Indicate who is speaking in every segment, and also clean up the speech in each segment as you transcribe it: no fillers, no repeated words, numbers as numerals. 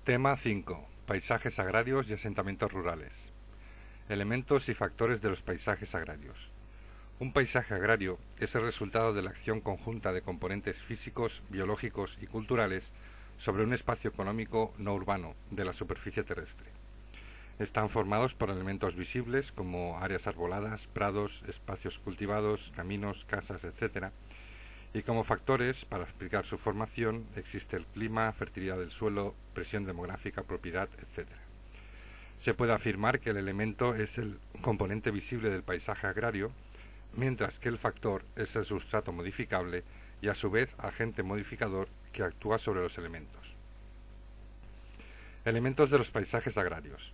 Speaker 1: Tema 5. Paisajes agrarios y asentamientos rurales. Elementos y factores de los paisajes agrarios. Un paisaje agrario es el resultado de la acción conjunta de componentes físicos, biológicos y culturales sobre un espacio económico no urbano de la superficie terrestre. Están formados por elementos visibles como áreas arboladas, prados, espacios cultivados, caminos, casas, etc. Y como factores, para explicar su formación, existe el clima, fertilidad del suelo, presión demográfica, propiedad, etc. Se puede afirmar que el elemento es el componente visible del paisaje agrario, mientras que el factor es el sustrato modificable y a su vez agente modificador que actúa sobre los elementos. Elementos de los paisajes agrarios.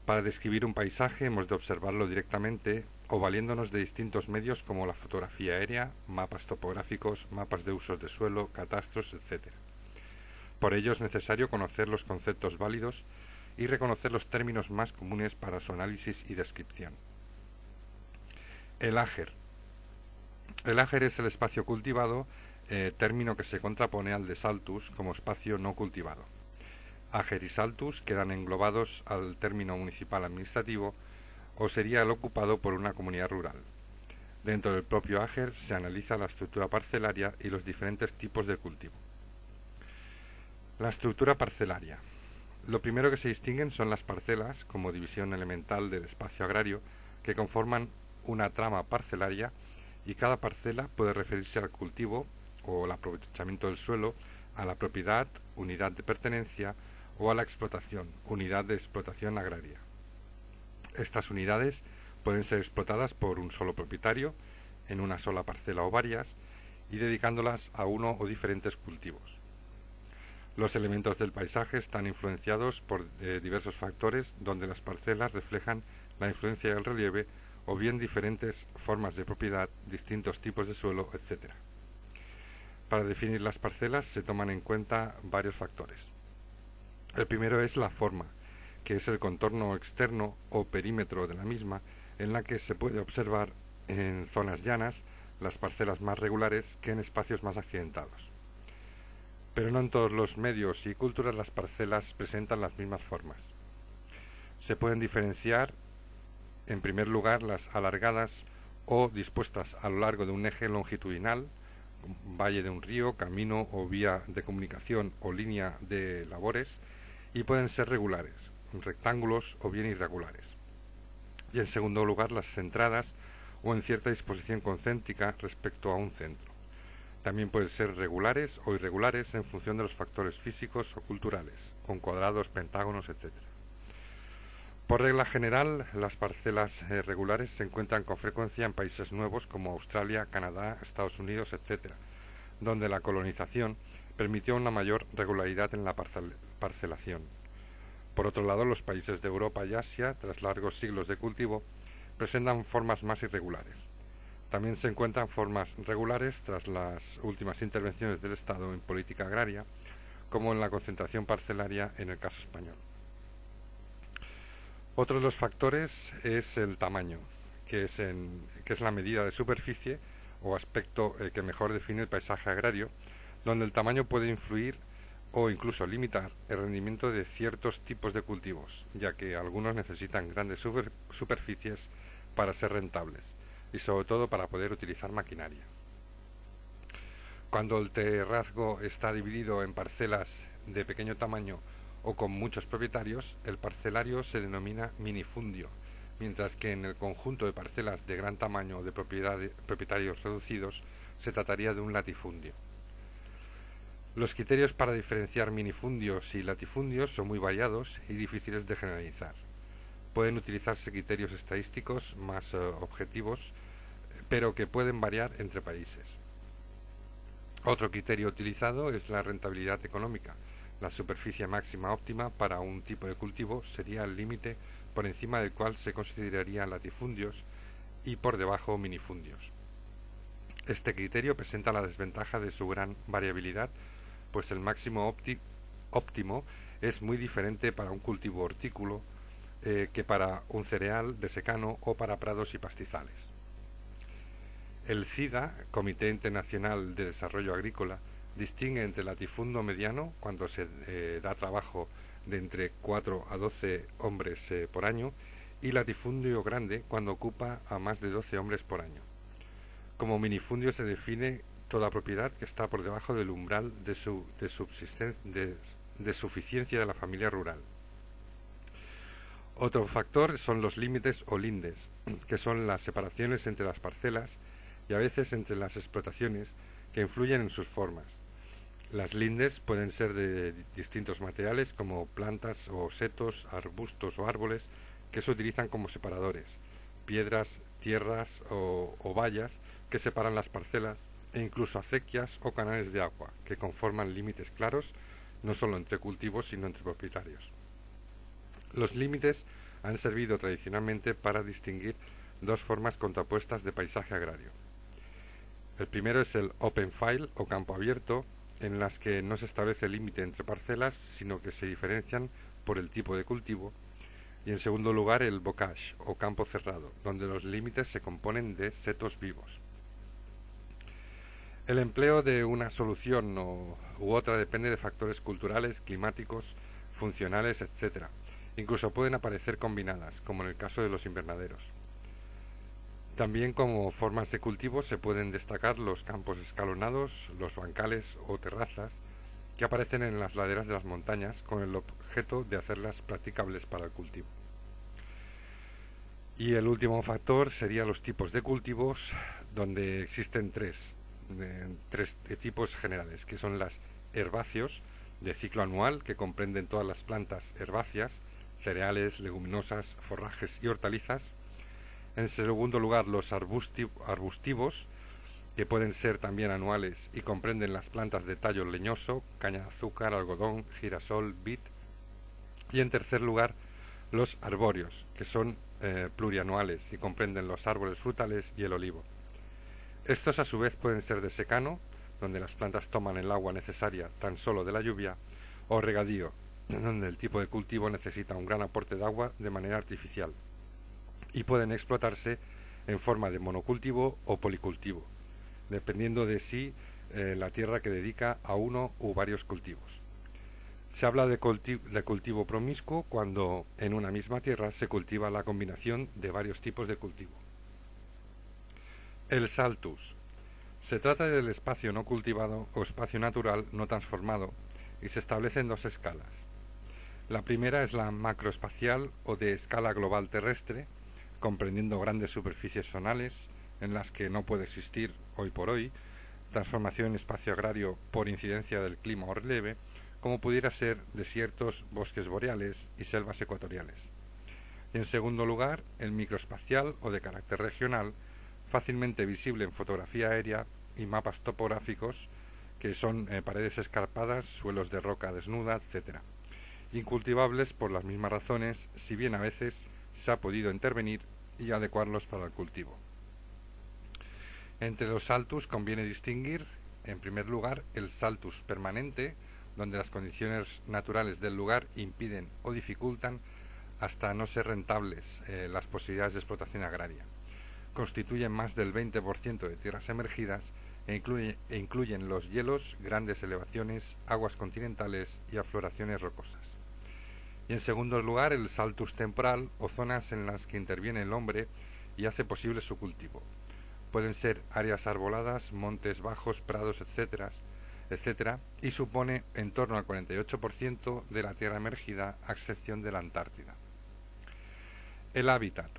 Speaker 1: Para describir un paisaje hemos de observarlo directamente o valiéndonos de distintos medios como la fotografía aérea, mapas topográficos, mapas de usos de suelo, catastros, etc. Por ello es necesario conocer los conceptos válidos y reconocer los términos más comunes para su análisis y descripción. El áger. El áger es el espacio cultivado, término que se contrapone al de saltus como espacio no cultivado. Áger y saltus quedan englobados al término municipal administrativo o sería el ocupado por una comunidad rural. Dentro del propio áger se analiza la estructura parcelaria y los diferentes tipos de cultivo. La estructura parcelaria. Lo primero que se distinguen son las parcelas como división elemental del espacio agrario que conforman una trama parcelaria y cada parcela puede referirse al cultivo o al aprovechamiento del suelo, a la propiedad, unidad de pertenencia o a la explotación, unidad de explotación agraria. Estas unidades pueden ser explotadas por un solo propietario, en una sola parcela o varias, y dedicándolas a uno o diferentes cultivos. Los elementos del paisaje están influenciados por diversos factores donde las parcelas reflejan la influencia del relieve o bien diferentes formas de propiedad, distintos tipos de suelo, etc. Para definir las parcelas se toman en cuenta varios factores. El primero es la forma, que es el contorno externo o perímetro de la misma, en la que se puede observar en zonas llanas las parcelas más regulares que en espacios más accidentados. Pero no en todos los medios y culturas las parcelas presentan las mismas formas. Se pueden diferenciar, en primer lugar, las alargadas o dispuestas a lo largo de un eje longitudinal, valle de un río, camino o vía de comunicación o línea de labores, y pueden ser regulares, rectángulos o bien irregulares. Y en segundo lugar, las centradas o en cierta disposición concéntrica respecto a un centro. También pueden ser regulares o irregulares en función de los factores físicos o culturales, con cuadrados, pentágonos, etc. Por regla general, las parcelas regulares se encuentran con frecuencia en países nuevos como Australia, Canadá, Estados Unidos, etc., donde la colonización permitió una mayor regularidad en la parcelación. Por otro lado, los países de Europa y Asia, tras largos siglos de cultivo, presentan formas más irregulares. También se encuentran formas regulares tras las últimas intervenciones del Estado en política agraria, como en la concentración parcelaria en el caso español. Otro de los factores es el tamaño, que es la medida de superficie o aspecto que mejor define el paisaje agrario, donde el tamaño puede influir o incluso limitar el rendimiento de ciertos tipos de cultivos, ya que algunos necesitan grandes superficies para ser rentables y sobre todo para poder utilizar maquinaria. Cuando el terrazgo está dividido en parcelas de pequeño tamaño o con muchos propietarios, el parcelario se denomina minifundio, mientras que en el conjunto de parcelas de gran tamaño o de propietarios reducidos se trataría de un latifundio. Los criterios para diferenciar minifundios y latifundios son muy variados y difíciles de generalizar. Pueden utilizarse criterios estadísticos más objetivos, pero que pueden variar entre países. Otro criterio utilizado es la rentabilidad económica. La superficie máxima óptima para un tipo de cultivo sería el límite por encima del cual se considerarían latifundios y por debajo minifundios. Este criterio presenta la desventaja de su gran variabilidad, pues el máximo óptimo es muy diferente para un cultivo hortícola que para un cereal de secano o para prados y pastizales. El CIDA, Comité Internacional de Desarrollo Agrícola, distingue entre latifundio mediano, cuando se da trabajo de entre 4 a 12 hombres por año, y latifundio grande cuando ocupa a más de 12 hombres por año. Como minifundio se define toda propiedad que está por debajo del umbral de suficiencia de la familia rural. Otro factor son los límites o lindes, que son las separaciones entre las parcelas y a veces entre las explotaciones que influyen en sus formas. Las lindes pueden ser de distintos materiales como plantas o setos, arbustos o árboles que se utilizan como separadores, piedras, tierras o vallas que separan las parcelas e incluso acequias o canales de agua que conforman límites claros no solo entre cultivos sino entre propietarios. Los límites han servido tradicionalmente para distinguir dos formas contrapuestas de paisaje agrario. El primero es el open field o campo abierto, en las que no se establece límite entre parcelas, sino que se diferencian por el tipo de cultivo. Y en segundo lugar el bocage o campo cerrado, donde los límites se componen de setos vivos. El empleo de una solución u otra depende de factores culturales, climáticos, funcionales, etc. Incluso pueden aparecer combinadas, como en el caso de los invernaderos. También como formas de cultivo se pueden destacar los campos escalonados, los bancales o terrazas que aparecen en las laderas de las montañas con el objeto de hacerlas practicables para el cultivo. Y el último factor sería los tipos de cultivos, donde existen tres tipos generales, que son las herbáceos de ciclo anual, que comprenden todas las plantas herbáceas, cereales, leguminosas, forrajes y hortalizas. En segundo lugar, los arbustivos, que pueden ser también anuales y comprenden las plantas de tallo leñoso, caña de azúcar, algodón, girasol, vid. Y en tercer lugar, los arbóreos, que son plurianuales y comprenden los árboles frutales y el olivo. Estos a su vez pueden ser de secano, donde las plantas toman el agua necesaria tan solo de la lluvia, o regadío, donde el tipo de cultivo necesita un gran aporte de agua de manera artificial, y pueden explotarse en forma de monocultivo o policultivo, dependiendo de si la tierra que dedica a uno u varios cultivos. Se habla de cultivo promiscuo cuando en una misma tierra se cultiva la combinación de varios tipos de cultivo. El saltus. Se trata del espacio no cultivado o espacio natural no transformado y se establece en dos escalas. La primera es la macroespacial o de escala global terrestre, comprendiendo grandes superficies zonales en las que no puede existir hoy por hoy transformación en espacio agrario por incidencia del clima o relieve, como pudiera ser desiertos, bosques boreales y selvas ecuatoriales. Y en segundo lugar, el microespacial o de carácter regional, fácilmente visible en fotografía aérea y mapas topográficos, que son paredes escarpadas, suelos de roca desnuda, etc. Incultivables por las mismas razones, si bien a veces se ha podido intervenir y adecuarlos para el cultivo. Entre los saltus conviene distinguir, en primer lugar, el saltus permanente, donde las condiciones naturales del lugar impiden o dificultan hasta no ser rentables las posibilidades de explotación agraria. Constituyen más del 20% de tierras emergidas e incluyen los hielos, grandes elevaciones, aguas continentales y afloraciones rocosas. Y en segundo lugar, el saltus temporal o zonas en las que interviene el hombre y hace posible su cultivo. Pueden ser áreas arboladas, montes bajos, prados, etc., y supone en torno al 48% de la tierra emergida, a excepción de la Antártida. El hábitat.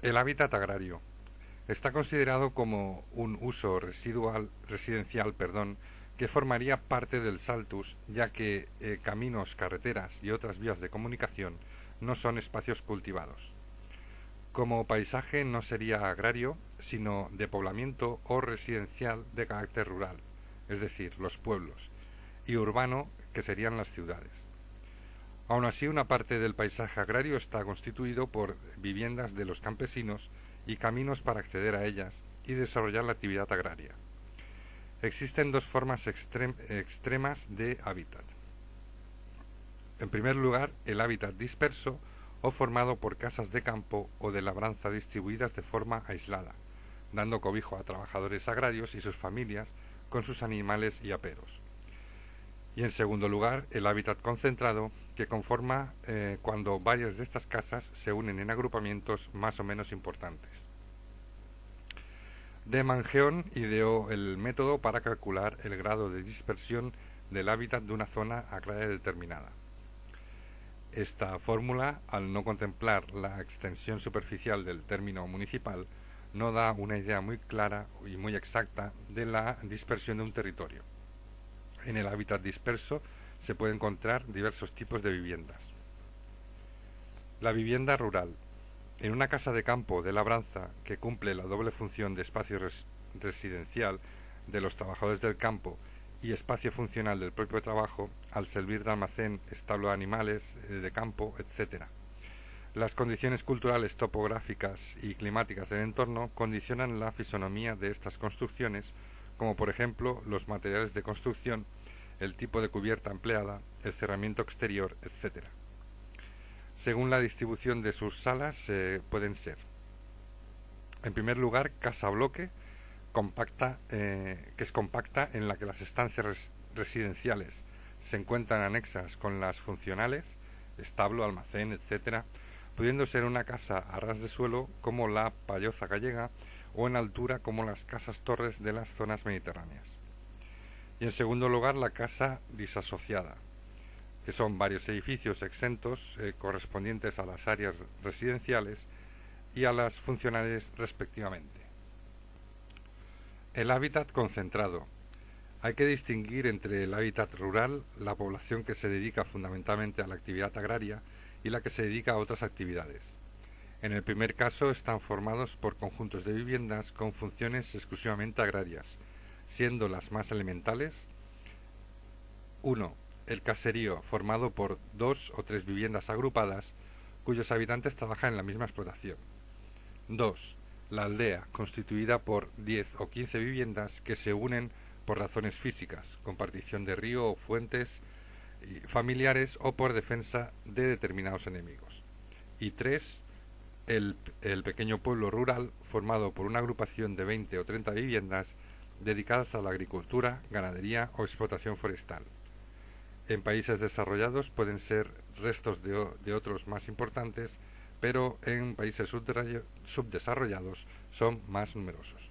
Speaker 1: El hábitat agrario está considerado como un uso residencial, que formaría parte del saltus, ya que caminos, carreteras y otras vías de comunicación no son espacios cultivados. Como paisaje no sería agrario, sino de poblamiento o residencial de carácter rural, es decir, los pueblos, y urbano, que serían las ciudades. Aun así, una parte del paisaje agrario está constituido por viviendas de los campesinos y caminos para acceder a ellas y desarrollar la actividad agraria. Existen dos formas extremas de hábitat. En primer lugar, el hábitat disperso o formado por casas de campo o de labranza distribuidas de forma aislada, dando cobijo a trabajadores agrarios y sus familias con sus animales y aperos. Y en segundo lugar, el hábitat concentrado, que conforma cuando varias de estas casas se unen en agrupamientos más o menos importantes. De Mangeon ideó el método para calcular el grado de dispersión del hábitat de una zona agraria determinada. Esta fórmula, al no contemplar la extensión superficial del término municipal, no da una idea muy clara y muy exacta de la dispersión de un territorio. En el hábitat disperso se pueden encontrar diversos tipos de viviendas. La vivienda rural. En una casa de campo de labranza que cumple la doble función de espacio residencial de los trabajadores del campo y espacio funcional del propio trabajo, al servir de almacén, establo de animales, de campo, etc. Las condiciones culturales, topográficas y climáticas del entorno condicionan la fisonomía de estas construcciones, como por ejemplo los materiales de construcción, el tipo de cubierta empleada, el cerramiento exterior, etc. Según la distribución de sus salas pueden ser, en primer lugar, casa bloque, que es compacta, en la que las estancias residenciales se encuentran anexas con las funcionales, establo, almacén, etc., pudiendo ser una casa a ras de suelo como la payoza gallega o en altura como las casas torres de las zonas mediterráneas. Y en segundo lugar, la casa disasociada, que son varios edificios exentos correspondientes a las áreas residenciales y a las funcionales respectivamente. El hábitat concentrado. Hay que distinguir entre el hábitat rural, la población que se dedica fundamentalmente a la actividad agraria, y la que se dedica a otras actividades. En el primer caso están formados por conjuntos de viviendas con funciones exclusivamente agrarias, siendo las más elementales: 1. El caserío, formado por 2 o 3 viviendas agrupadas, cuyos habitantes trabajan en la misma explotación. 2. La aldea, constituida por 10 o 15 viviendas que se unen por razones físicas, compartición de río o fuentes familiares o por defensa de determinados enemigos. Y 3. El pequeño pueblo rural, formado por una agrupación de 20 o 30 viviendas dedicadas a la agricultura, ganadería o explotación forestal. En países desarrollados pueden ser restos de otros más importantes, pero en países subdesarrollados son más numerosos.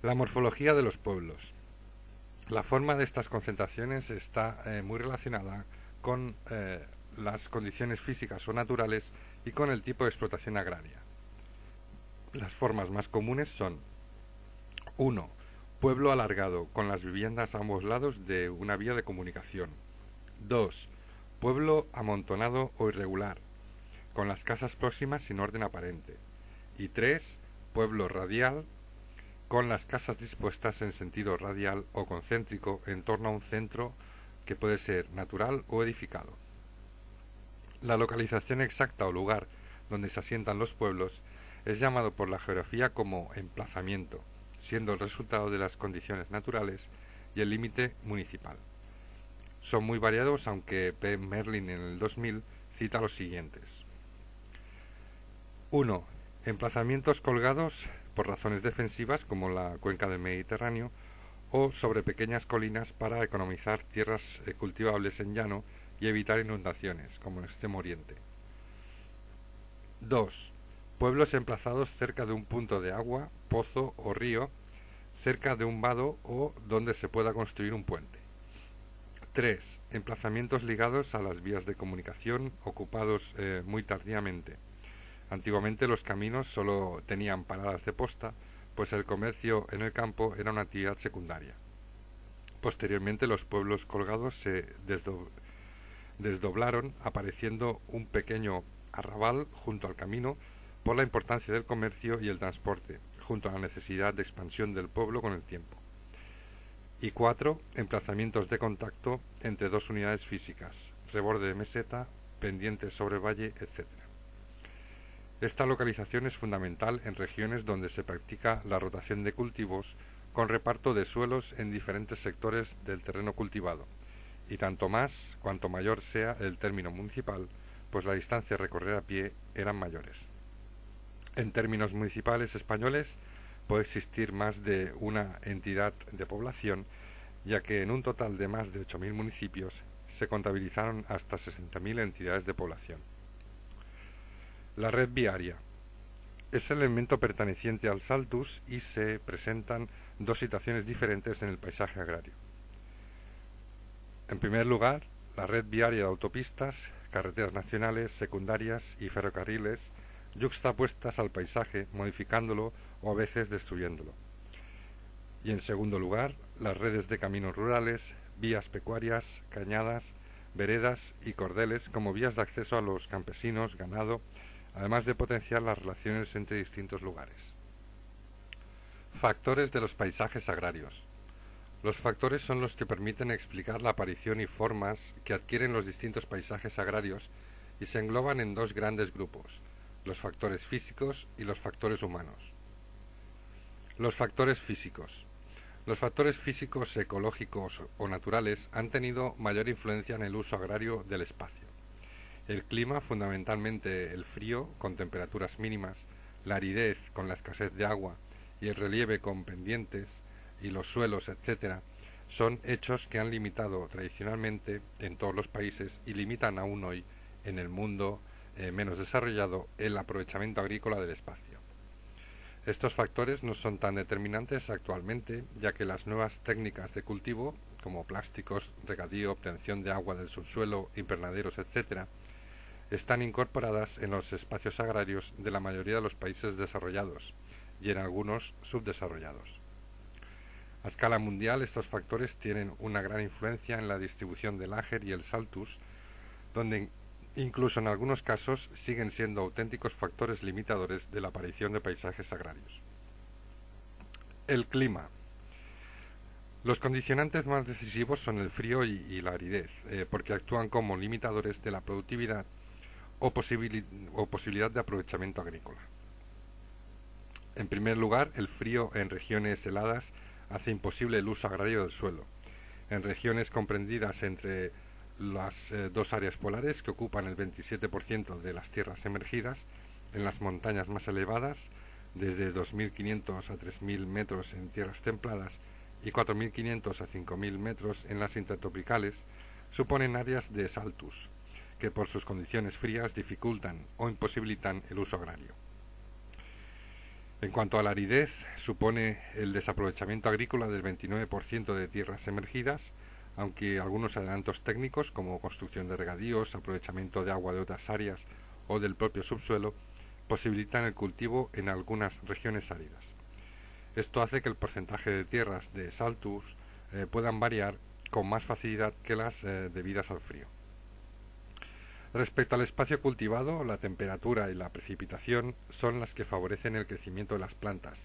Speaker 1: La morfología de los pueblos. La forma de estas concentraciones está muy relacionada con las condiciones físicas o naturales y con el tipo de explotación agraria. Las formas más comunes son: 1. Pueblo alargado, con las viviendas a ambos lados de una vía de comunicación. 2. Pueblo amontonado o irregular, con las casas próximas sin orden aparente. Y 3. Pueblo radial, con las casas dispuestas en sentido radial o concéntrico en torno a un centro que puede ser natural o edificado. La localización exacta o lugar donde se asientan los pueblos es llamado por la geografía como emplazamiento, siendo el resultado de las condiciones naturales y el límite municipal. Son muy variados, aunque P. Merlin en el 2000 cita los siguientes. 1. Emplazamientos colgados por razones defensivas, como la cuenca del Mediterráneo, o sobre pequeñas colinas para economizar tierras cultivables en llano y evitar inundaciones, como en Extremo Oriente. 2. Pueblos emplazados cerca de un punto de agua, pozo o río, cerca de un vado o donde se pueda construir un puente. 3. Emplazamientos ligados a las vías de comunicación ocupados muy tardíamente. Antiguamente los caminos solo tenían paradas de posta, pues el comercio en el campo era una actividad secundaria. Posteriormente los pueblos colgados se desdoblaron, apareciendo un pequeño arrabal junto al camino por la importancia del comercio y el transporte, junto a la necesidad de expansión del pueblo con el tiempo. Y 4. Emplazamientos de contacto entre dos unidades físicas, reborde de meseta, pendientes sobre valle, etc. Esta localización es fundamental en regiones donde se practica la rotación de cultivos con reparto de suelos en diferentes sectores del terreno cultivado, y tanto más cuanto mayor sea el término municipal, pues la distancia a recorrer a pie eran mayores. En términos municipales españoles puede existir más de una entidad de población, ya que en un total de más de 8.000 municipios se contabilizaron hasta 60.000 entidades de población. La red viaria es el elemento perteneciente al Saltus y se presentan dos situaciones diferentes en el paisaje agrario. En primer lugar, la red viaria de autopistas, carreteras nacionales, secundarias y ferrocarriles yuxtapuestas al paisaje, modificándolo o a veces destruyéndolo. Y en segundo lugar, las redes de caminos rurales, vías pecuarias, cañadas, veredas y cordeles como vías de acceso a los campesinos, ganado, además de potenciar las relaciones entre distintos lugares. Factores de los paisajes agrarios. Los factores son los que permiten explicar la aparición y formas que adquieren los distintos paisajes agrarios y se engloban en dos grandes grupos, los factores físicos y los factores humanos. Los factores físicos. Los factores físicos, ecológicos o naturales han tenido mayor influencia en el uso agrario del espacio. El clima, fundamentalmente el frío, con temperaturas mínimas, la aridez, con la escasez de agua, y el relieve con pendientes, y los suelos, etc., son hechos que han limitado tradicionalmente en todos los países y limitan aún hoy en el mundo menos desarrollado el aprovechamiento agrícola del espacio. Estos factores no son tan determinantes actualmente, ya que las nuevas técnicas de cultivo, como plásticos, regadío, obtención de agua del subsuelo, invernaderos, etc., están incorporadas en los espacios agrarios de la mayoría de los países desarrollados y en algunos subdesarrollados. A escala mundial, estos factores tienen una gran influencia en la distribución del Ager y el Saltus, donde incluso en algunos casos siguen siendo auténticos factores limitadores de la aparición de paisajes agrarios. El clima. Los condicionantes más decisivos son el frío y la aridez, porque actúan como limitadores de la productividad o posibilidad de aprovechamiento agrícola. En primer lugar, el frío en regiones heladas hace imposible el uso agrario del suelo. En regiones comprendidas entre las dos áreas polares, que ocupan el 27% de las tierras emergidas, en las montañas más elevadas, desde 2.500 a 3.000 metros en tierras templadas y 4.500 a 5.000 metros en las intertropicales, suponen áreas de Saltus, que por sus condiciones frías dificultan o imposibilitan el uso agrario. En cuanto a la aridez, supone el desaprovechamiento agrícola del 29% de tierras emergidas, aunque algunos adelantos técnicos como construcción de regadíos, aprovechamiento de agua de otras áreas o del propio subsuelo posibilitan el cultivo en algunas regiones áridas. Esto hace que el porcentaje de tierras de Saltus puedan variar con más facilidad que las debidas al frío. Respecto al espacio cultivado, la temperatura y la precipitación son las que favorecen el crecimiento de las plantas,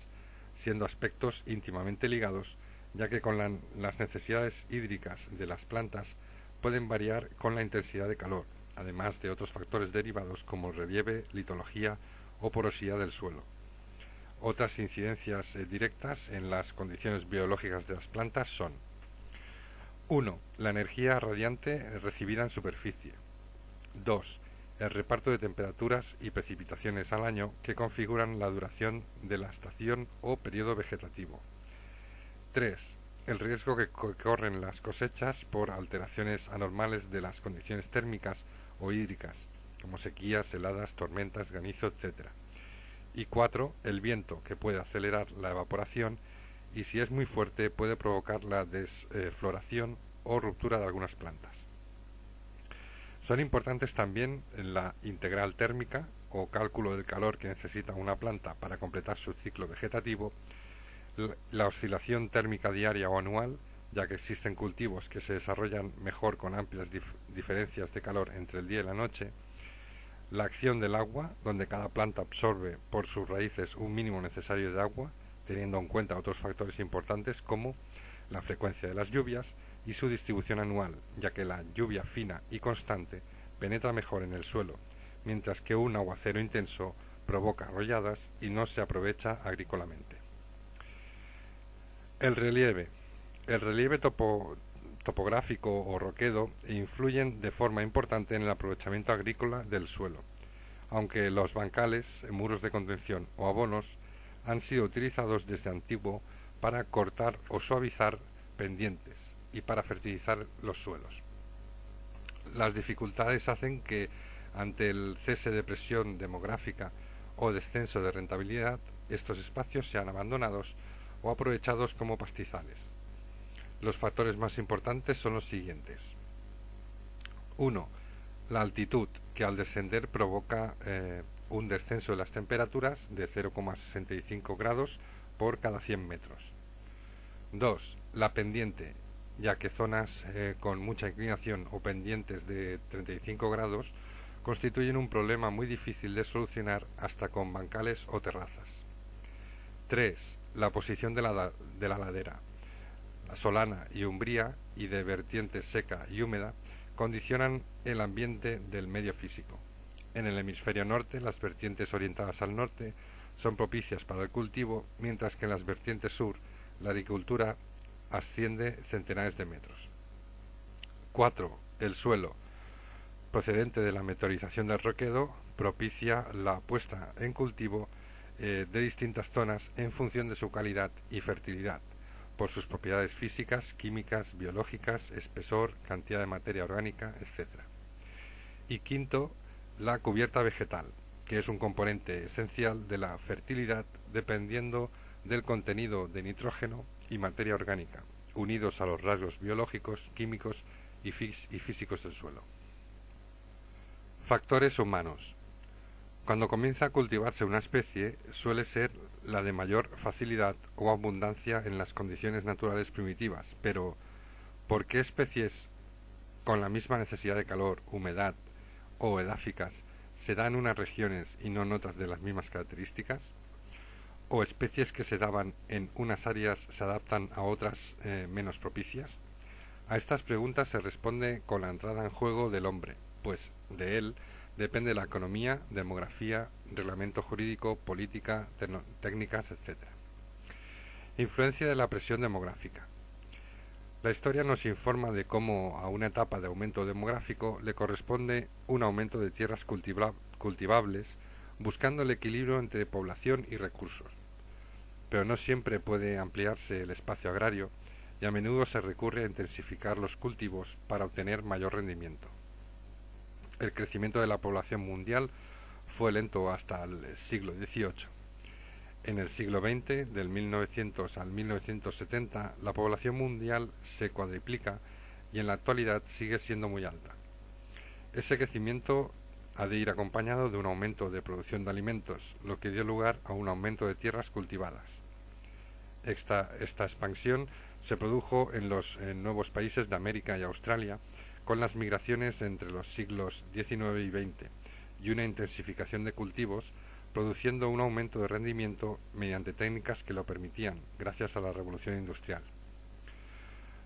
Speaker 1: siendo aspectos íntimamente ligados, ya que con las necesidades hídricas de las plantas pueden variar con la intensidad de calor, además de otros factores derivados como relieve, litología o porosidad del suelo. Otras incidencias directas en las condiciones biológicas de las plantas son: 1. La energía radiante recibida en superficie. 2. El reparto de temperaturas y precipitaciones al año que configuran la duración de la estación o periodo vegetativo. 3. El riesgo que corren las cosechas por alteraciones anormales de las condiciones térmicas o hídricas, como sequías, heladas, tormentas, granizo, etc. Y 4. El viento, que puede acelerar la evaporación y, si es muy fuerte, puede provocar la desfloración o ruptura de algunas plantas. Son importantes también la integral térmica o cálculo del calor que necesita una planta para completar su ciclo vegetativo, la oscilación térmica diaria o anual, ya que existen cultivos que se desarrollan mejor con amplias diferencias de calor entre el día y la noche, la acción del agua, donde cada planta absorbe por sus raíces un mínimo necesario de agua, teniendo en cuenta otros factores importantes como la frecuencia de las lluvias y su distribución anual, ya que la lluvia fina y constante penetra mejor en el suelo, mientras que un aguacero intenso provoca arrolladas y no se aprovecha agrícolamente. El relieve. El relieve topográfico o roquedo influyen de forma importante en el aprovechamiento agrícola del suelo, aunque los bancales, muros de contención o abonos han sido utilizados desde antiguo para cortar o suavizar pendientes y para fertilizar los suelos. Las dificultades hacen que, ante el cese de presión demográfica o descenso de rentabilidad, estos espacios sean abandonados o aprovechados como pastizales. Los factores más importantes son los siguientes. 1. La altitud, que al descender provoca un descenso de las temperaturas de 0,65 grados por cada 100 metros. 2. La pendiente, ya que zonas con mucha inclinación o pendientes de 35 grados constituyen un problema muy difícil de solucionar hasta con bancales o terrazas. 3. La posición de la ladera. La solana y umbría y de vertiente seca y húmeda condicionan el ambiente del medio físico. En el hemisferio norte, las vertientes orientadas al norte son propicias para el cultivo, mientras que en las vertientes sur, la agricultura asciende centenares de metros. 4. El suelo, procedente de la meteorización del Roquedo, propicia la puesta en cultivo de distintas zonas en función de su calidad y fertilidad, por sus propiedades físicas, químicas, biológicas, espesor, cantidad de materia orgánica, etc. Y 5. La cubierta vegetal, que es un componente esencial de la fertilidad dependiendo del contenido de nitrógeno y materia orgánica, unidos a los rasgos biológicos, químicos y físicos del suelo. Factores humanos. Cuando comienza a cultivarse una especie, suele ser la de mayor facilidad o abundancia en las condiciones naturales primitivas, pero ¿por qué especies con la misma necesidad de calor, humedad o edáficas se dan en unas regiones y no en otras de las mismas características? ¿O especies que se daban en unas áreas se adaptan a otras menos propicias? A estas preguntas se responde con la entrada en juego del hombre, pues de él depende la economía, demografía, reglamento jurídico, política, técnicas, etc. Influencia de la presión demográfica. La historia nos informa de cómo a una etapa de aumento demográfico le corresponde un aumento de tierras cultivables, buscando el equilibrio entre población y recursos. Pero no siempre puede ampliarse el espacio agrario y a menudo se recurre a intensificar los cultivos para obtener mayor rendimiento. El crecimiento de la población mundial fue lento hasta el siglo XVIII. En el siglo XX, del 1900 al 1970, la población mundial se cuadriplica y en la actualidad sigue siendo muy alta. Ese crecimiento ha de ir acompañado de un aumento de producción de alimentos, lo que dio lugar a un aumento de tierras cultivadas. Esta expansión se produjo en los nuevos países de América y Australia, con las migraciones entre los siglos XIX y XX y una intensificación de cultivos, produciendo un aumento de rendimiento mediante técnicas que lo permitían, gracias a la revolución industrial.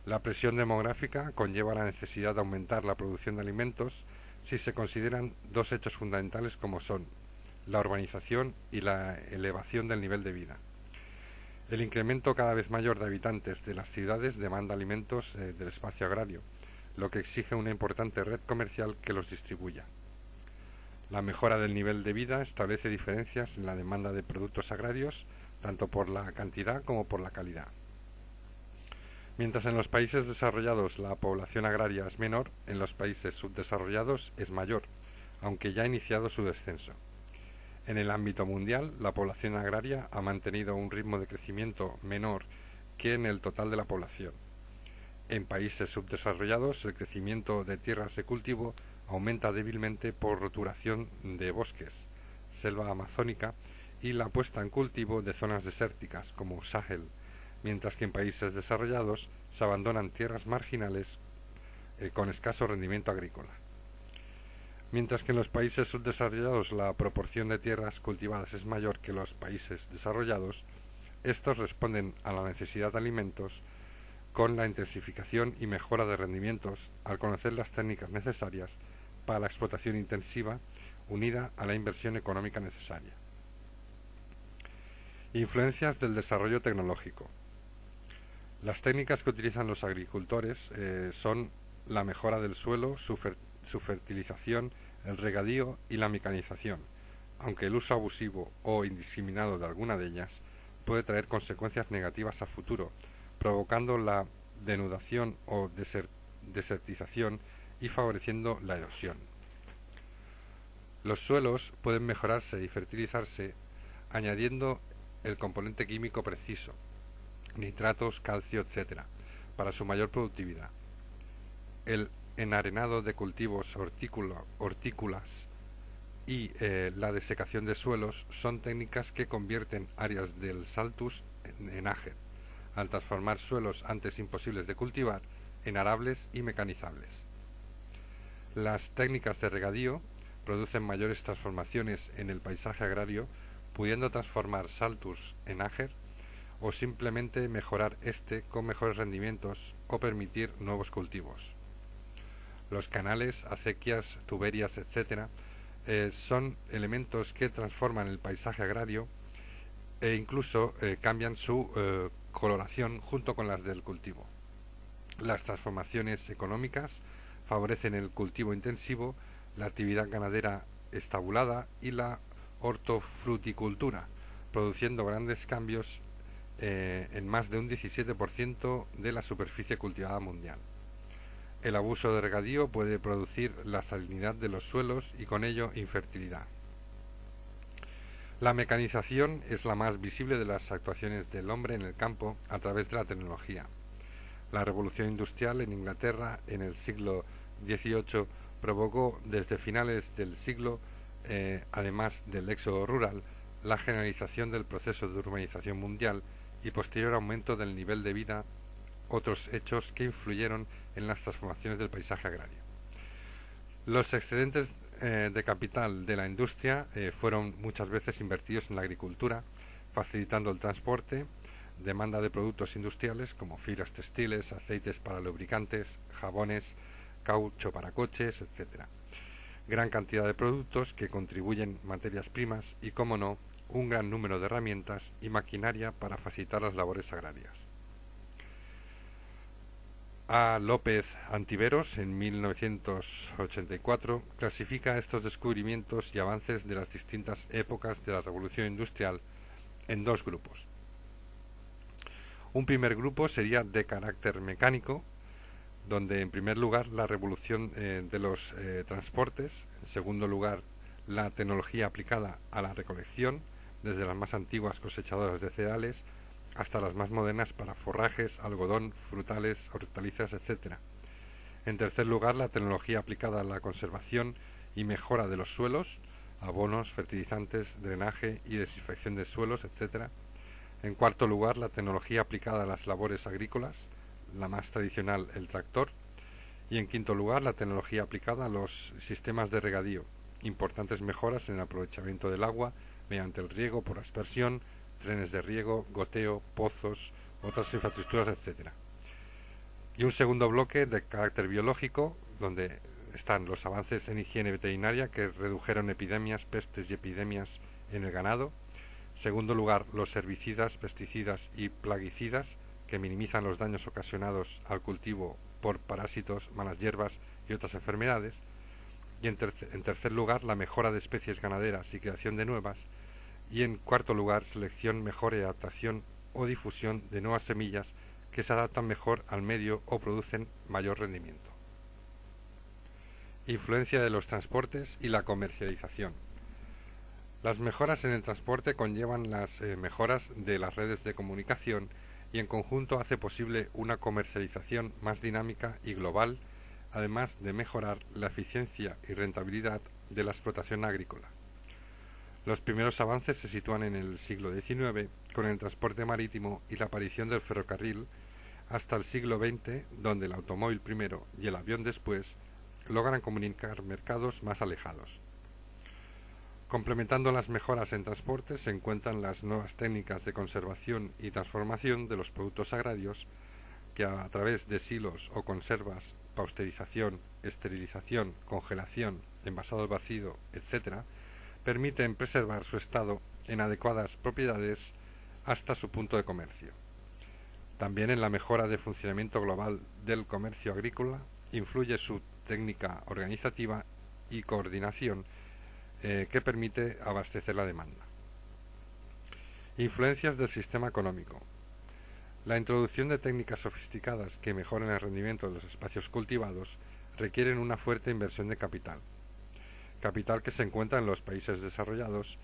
Speaker 1: La presión demográfica conlleva la necesidad de aumentar la producción de alimentos si se consideran dos hechos fundamentales como son la urbanización y la elevación del nivel de vida. El incremento cada vez mayor de habitantes de las ciudades demanda alimentos del espacio agrario, lo que exige una importante red comercial que los distribuya. La mejora del nivel de vida establece diferencias en la demanda de productos agrarios, tanto por la cantidad como por la calidad. Mientras en los países desarrollados la población agraria es menor, en los países subdesarrollados es mayor, aunque ya ha iniciado su descenso. En el ámbito mundial, la población agraria ha mantenido un ritmo de crecimiento menor que en el total de la población. En países subdesarrollados, el crecimiento de tierras de cultivo aumenta débilmente por roturación de bosques, selva amazónica y la puesta en cultivo de zonas desérticas como Sahel, mientras que en países desarrollados se abandonan tierras marginales con escaso rendimiento agrícola. Mientras que en los países subdesarrollados la proporción de tierras cultivadas es mayor que en los países desarrollados, estos responden a la necesidad de alimentos con la intensificación y mejora de rendimientos al conocer las técnicas necesarias para la explotación intensiva unida a la inversión económica necesaria. Influencias del desarrollo tecnológico. Las técnicas que utilizan los agricultores son la mejora del suelo, su fertilización, el regadío y la mecanización, aunque el uso abusivo o indiscriminado de alguna de ellas puede traer consecuencias negativas a futuro, provocando la denudación o desertización y favoreciendo la erosión. Los suelos pueden mejorarse y fertilizarse añadiendo el componente químico preciso, nitratos, calcio, etc., para su mayor productividad. El enarenado de cultivos hortícolas y la desecación de suelos son técnicas que convierten áreas del Saltus en áger, al transformar suelos antes imposibles de cultivar en arables y mecanizables. Las técnicas de regadío producen mayores transformaciones en el paisaje agrario, pudiendo transformar Saltus en áger o simplemente mejorar este con mejores rendimientos o permitir nuevos cultivos. Los canales, acequias, tuberias, etc., son elementos que transforman el paisaje agrario e incluso cambian su coloración junto con las del cultivo. Las transformaciones económicas favorecen el cultivo intensivo, la actividad ganadera estabulada y la hortofruticultura, produciendo grandes cambios en más de un 17% de la superficie cultivada mundial. El abuso de regadío puede producir la salinidad de los suelos y con ello infertilidad. La mecanización es la más visible de las actuaciones del hombre en el campo a través de la tecnología. La revolución industrial en Inglaterra en el siglo XVIII provocó desde finales del siglo, además del éxodo rural, la generalización del proceso de urbanización mundial y posterior aumento del nivel de vida, otros hechos que influyeron en las transformaciones del paisaje agrario. Los excedentes de capital de la industria fueron muchas veces invertidos en la agricultura, facilitando el transporte, demanda de productos industriales como fibras textiles, aceites para lubricantes, jabones, caucho para coches, etc. Gran cantidad de productos que contribuyen materias primas y, como no, un gran número de herramientas y maquinaria para facilitar las labores agrarias. A. López Antiveros, en 1984, clasifica estos descubrimientos y avances de las distintas épocas de la Revolución Industrial en dos grupos. Un primer grupo sería de carácter mecánico, donde en primer lugar la revolución de los transportes, en segundo lugar la tecnología aplicada a la recolección, desde las más antiguas cosechadoras de cereales hasta las más modernas para forrajes, algodón, frutales, hortalizas, etc. En tercer lugar, la tecnología aplicada a la conservación y mejora de los suelos, abonos, fertilizantes, drenaje y desinfección de suelos, etc. En cuarto lugar, la tecnología aplicada a las labores agrícolas, la más tradicional, el tractor. Y en quinto lugar, la tecnología aplicada a los sistemas de regadío, importantes mejoras en el aprovechamiento del agua mediante el riego por aspersión, trenes de riego, goteo, pozos, otras infraestructuras, etc. Y un segundo bloque de carácter biológico, donde están los avances en higiene veterinaria que redujeron epidemias, pestes y epidemias en el ganado. Segundo lugar, los herbicidas, pesticidas y plaguicidas, que minimizan los daños ocasionados al cultivo por parásitos, malas hierbas y otras enfermedades. Y en tercer lugar, la mejora de especies ganaderas y creación de nuevas. Y en cuarto lugar, selección, mejora y adaptación o difusión de nuevas semillas que se adaptan mejor al medio o producen mayor rendimiento. Influencia de los transportes y la comercialización. Las mejoras en el transporte conllevan las mejoras de las redes de comunicación y en conjunto hace posible una comercialización más dinámica y global, además de mejorar la eficiencia y rentabilidad de la explotación agrícola. Los primeros avances se sitúan en el siglo XIX, con el transporte marítimo y la aparición del ferrocarril, hasta el siglo XX, donde el automóvil primero y el avión después logran comunicar mercados más alejados. Complementando las mejoras en transporte se encuentran las nuevas técnicas de conservación y transformación de los productos agrarios, que a través de silos o conservas, pasteurización, esterilización, congelación, envasado al vacío, etc., permiten preservar su estado en adecuadas propiedades hasta su punto de comercio. También en la mejora de funcionamiento global del comercio agrícola influye su técnica organizativa y coordinación que permite abastecer la demanda. Influencias del sistema económico. La introducción de técnicas sofisticadas que mejoran el rendimiento de los espacios cultivados requieren una fuerte inversión de capital. Capital que se encuentra en los países desarrollados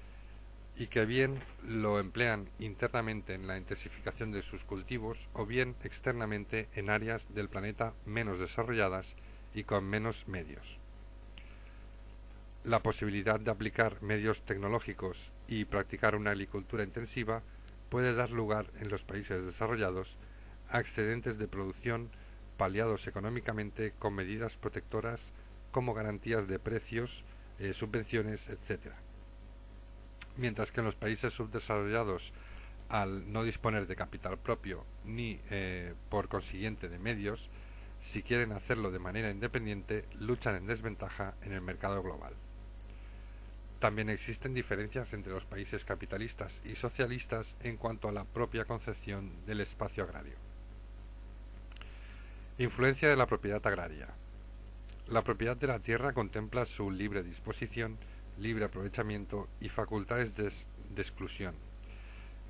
Speaker 1: y que bien lo emplean internamente en la intensificación de sus cultivos o bien externamente en áreas del planeta menos desarrolladas y con menos medios. La posibilidad de aplicar medios tecnológicos y practicar una agricultura intensiva puede dar lugar en los países desarrollados a excedentes de producción paliados económicamente con medidas protectoras como garantías de precios, subvenciones, etc. Mientras que en los países subdesarrollados, al no disponer de capital propio ni por consiguiente de medios, si quieren hacerlo de manera independiente, luchan en desventaja en el mercado global. También existen diferencias entre los países capitalistas y socialistas en cuanto a la propia concepción del espacio agrario. Influencia de la propiedad agraria. La propiedad de la tierra contempla su libre disposición, libre aprovechamiento y facultades de exclusión.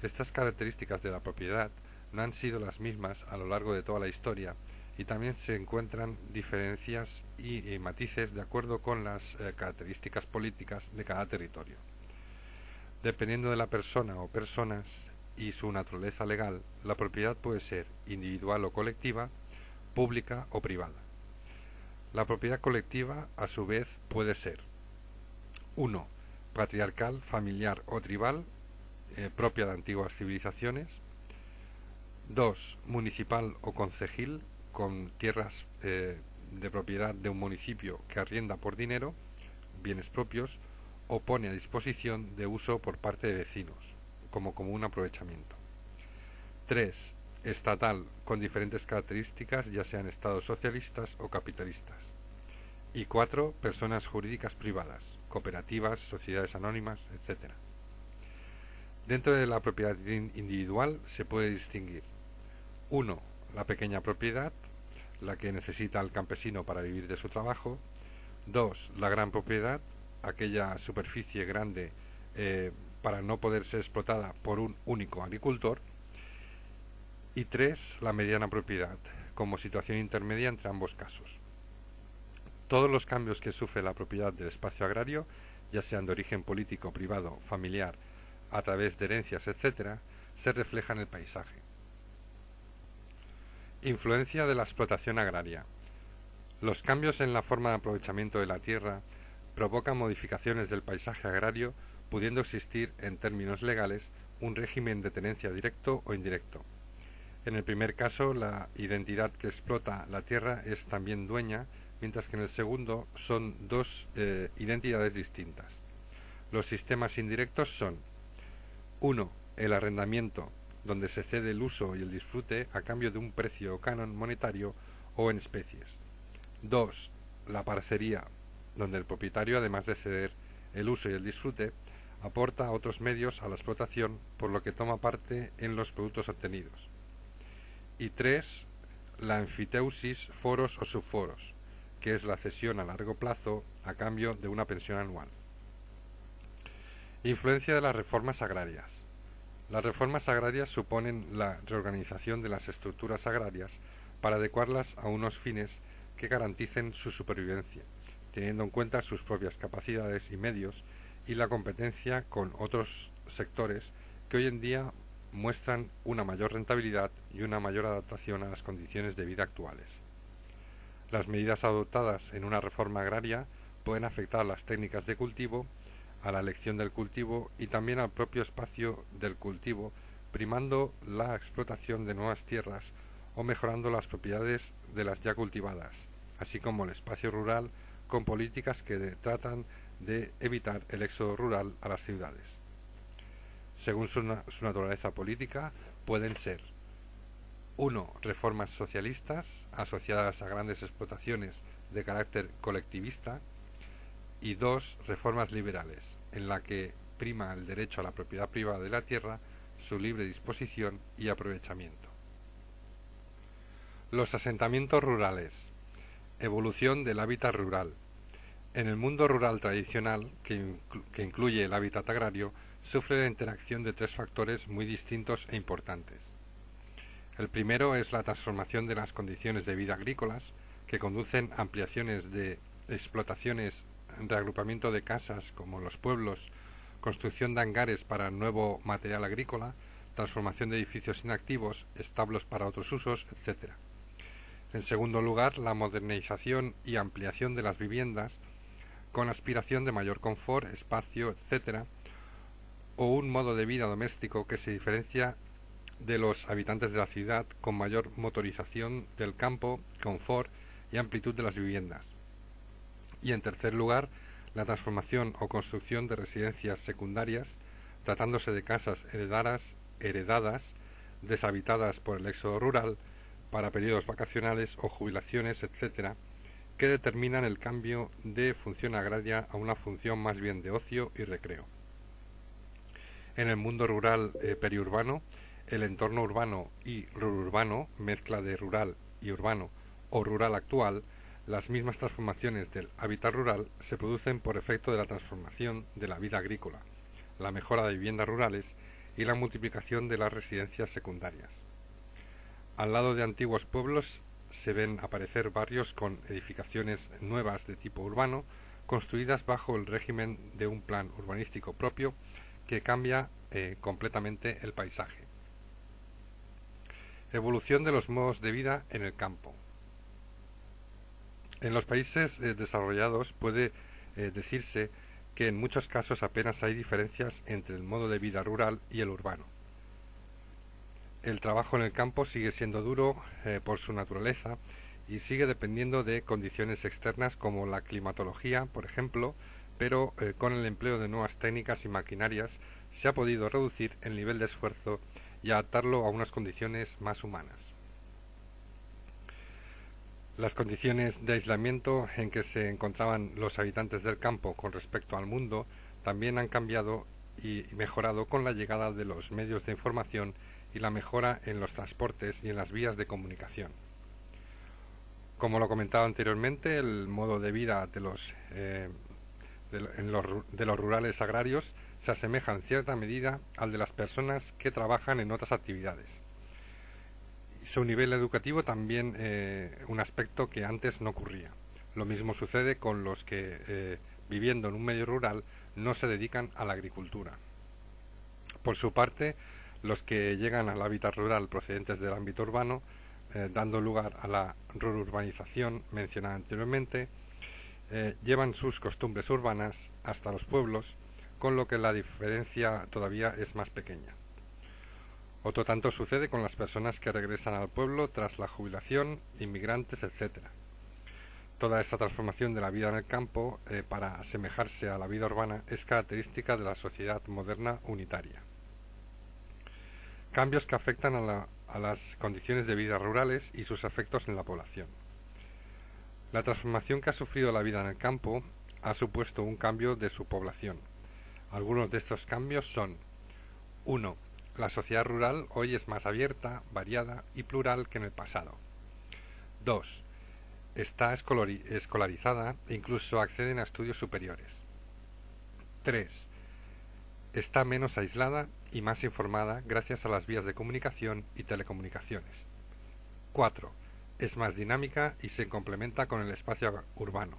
Speaker 1: Estas características de la propiedad no han sido las mismas a lo largo de toda la historia y también se encuentran diferencias y matices de acuerdo con las características políticas de cada territorio. Dependiendo de la persona o personas y su naturaleza legal, la propiedad puede ser individual o colectiva, pública o privada. La propiedad colectiva, a su vez, puede ser 1. Patriarcal, familiar o tribal, propia de antiguas civilizaciones. 2. Municipal o concejil, con tierras de propiedad de un municipio que arrienda por dinero, bienes propios, o pone a disposición de uso por parte de vecinos, como común aprovechamiento. 3. Estatal, con diferentes características, ya sean estados socialistas o capitalistas. Y 4. Personas jurídicas privadas, cooperativas, sociedades anónimas, etc. Dentro de la propiedad individual se puede distinguir 1. La pequeña propiedad, la que necesita el campesino para vivir de su trabajo. 2. La gran propiedad, aquella superficie grande para no poder ser explotada por un único agricultor. Y 3. La mediana propiedad, como situación intermedia entre ambos casos. Todos los cambios que sufre la propiedad del espacio agrario, ya sean de origen político, privado, familiar, a través de herencias, etc., se refleja en el paisaje. Influencia de la explotación agraria. Los cambios en la forma de aprovechamiento de la tierra provocan modificaciones del paisaje agrario, pudiendo existir, en términos legales, un régimen de tenencia directo o indirecto. En el primer caso, la identidad que explota la tierra es también dueña, mientras que en el segundo son dos identidades distintas. Los sistemas indirectos son 1. El arrendamiento, donde se cede el uso y el disfrute a cambio de un precio o canon monetario o en especies. 2. La parcería, donde el propietario, además de ceder el uso y el disfrute, aporta otros medios a la explotación, por lo que toma parte en los productos obtenidos. Y 3. La enfiteusis, foros o subforos, que es la cesión a largo plazo a cambio de una pensión anual. Influencia de las reformas agrarias. Las reformas agrarias suponen la reorganización de las estructuras agrarias para adecuarlas a unos fines que garanticen su supervivencia, teniendo en cuenta sus propias capacidades y medios y la competencia con otros sectores que hoy en día muestran una mayor rentabilidad y una mayor adaptación a las condiciones de vida actuales. Las medidas adoptadas en una reforma agraria pueden afectar las técnicas de cultivo, a la elección del cultivo y también al propio espacio del cultivo, primando la explotación de nuevas tierras o mejorando las propiedades de las ya cultivadas, así como el espacio rural con políticas que tratan de evitar el éxodo rural a las ciudades. Según su naturaleza política, pueden ser 1. Reformas socialistas asociadas a grandes explotaciones de carácter colectivista y 2. Reformas liberales, en la que prima el derecho a la propiedad privada de la tierra, su libre disposición y aprovechamiento. Los asentamientos rurales. Evolución del hábitat rural. En el mundo rural tradicional, que incluye el hábitat agrario, sufre la interacción de tres factores muy distintos e importantes. El primero es la transformación de las condiciones de vida agrícolas, que conducen a ampliaciones de explotaciones, reagrupamiento de casas como los pueblos, construcción de hangares para nuevo material agrícola, transformación de edificios inactivos, establos para otros usos, etc. En segundo lugar, la modernización y ampliación de las viviendas con aspiración de mayor confort, espacio, etc., o un modo de vida doméstico que se diferencia de los habitantes de la ciudad con mayor motorización del campo, confort y amplitud de las viviendas. Y en tercer lugar, la transformación o construcción de residencias secundarias, tratándose de casas heredadas, deshabitadas por el éxodo rural, para periodos vacacionales o jubilaciones, etc., que determinan el cambio de función agraria a una función más bien de ocio y recreo. En el mundo rural periurbano, el entorno urbano y rururbano, mezcla de rural y urbano o rural actual, las mismas transformaciones del hábitat rural se producen por efecto de la transformación de la vida agrícola, la mejora de viviendas rurales y la multiplicación de las residencias secundarias. Al lado de antiguos pueblos se ven aparecer barrios con edificaciones nuevas de tipo urbano, construidas bajo el régimen de un plan urbanístico propio que cambia completamente el paisaje. Evolución de los modos de vida en el campo. En los países desarrollados puede decirse que en muchos casos apenas hay diferencias entre el modo de vida rural y el urbano. El trabajo en el campo sigue siendo duro por su naturaleza y sigue dependiendo de condiciones externas como la climatología, por ejemplo, pero con el empleo de nuevas técnicas y maquinarias se ha podido reducir el nivel de esfuerzo y adaptarlo a unas condiciones más humanas. Las condiciones de aislamiento en que se encontraban los habitantes del campo con respecto al mundo también han cambiado y mejorado con la llegada de los medios de información y la mejora en los transportes y en las vías de comunicación. Como lo comentaba anteriormente, el modo de vida de los rurales agrarios se asemeja en cierta medida al de las personas que trabajan en otras actividades. Su nivel educativo también un aspecto que antes no ocurría. Lo mismo sucede con los que, viviendo en un medio rural, no se dedican a la agricultura. Por su parte, los que llegan al hábitat rural procedentes del ámbito urbano, dando lugar a la rururbanización mencionada anteriormente, llevan sus costumbres urbanas hasta los pueblos, con lo que la diferencia todavía es más pequeña. Otro tanto sucede con las personas que regresan al pueblo tras la jubilación, inmigrantes, etc. Toda esta transformación de la vida en el campo para asemejarse a la vida urbana es característica de la sociedad moderna unitaria. Cambios que afectan a las condiciones de vida rurales y sus efectos en la población. La transformación que ha sufrido la vida en el campo ha supuesto un cambio de su población. Algunos de estos cambios son: 1. La sociedad rural hoy es más abierta, variada y plural que en el pasado. 2. Está escolarizada e incluso acceden a estudios superiores. 3. Está menos aislada y más informada gracias a las vías de comunicación y telecomunicaciones. 4. Es más dinámica y se complementa con el espacio urbano.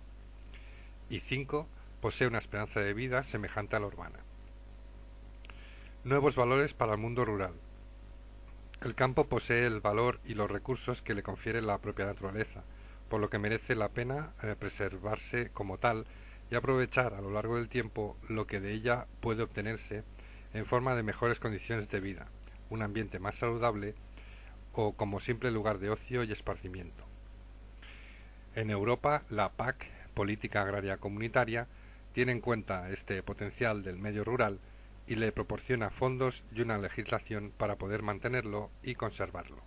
Speaker 1: Y 5. Posee una esperanza de vida semejante a la urbana. Nuevos valores para el mundo rural. El campo posee el valor y los recursos que le confiere la propia naturaleza, por lo que merece la pena preservarse como tal y aprovechar a lo largo del tiempo lo que de ella puede obtenerse en forma de mejores condiciones de vida, un ambiente más saludable o como simple lugar de ocio y esparcimiento. En Europa, la PAC, Política Agraria Comunitaria, tiene en cuenta este potencial del medio rural y le proporciona fondos y una legislación para poder mantenerlo y conservarlo.